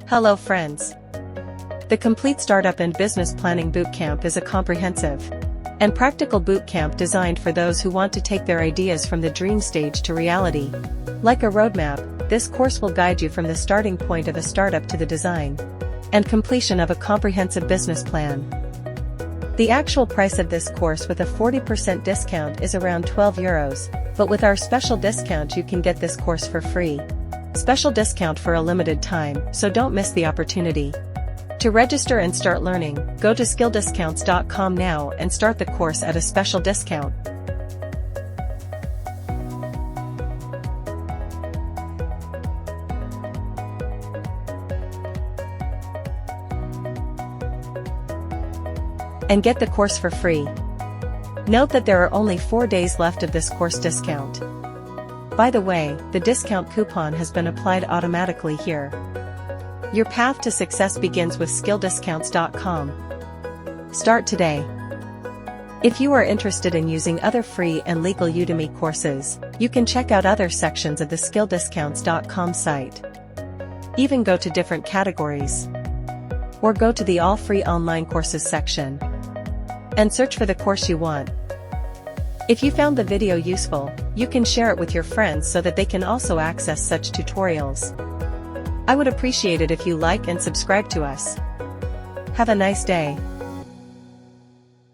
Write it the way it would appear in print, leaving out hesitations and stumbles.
Hello friends. The Complete Startup and Business Planning Bootcamp is a comprehensive and practical bootcamp designed for those who want to take their ideas from the dream stage to reality. Like a roadmap, this course will guide you from the starting point of a startup to the design and completion of a comprehensive business plan. The actual price of this course with a 40% discount is around €12, but with our special discount you can get this course for free. Special discount for a limited time, so don't miss the opportunity. To register and start learning, go to skilldiscounts.com now and start the course at a special discount. And get the course for free. Note that there are only 4 days left of this course discount. By the way, the discount coupon has been applied automatically here. Your path to success begins with skilldiscounts.com. Start today. If you are interested in using other free and legal Udemy courses, you can check out other sections of the skilldiscounts.com site. Even go to different categories. Or go to the all free online courses section and search for the course you want. If you found the video useful, you can share it with your friends so that they can also access such tutorials. I would appreciate it if you like and subscribe to us. Have a nice day.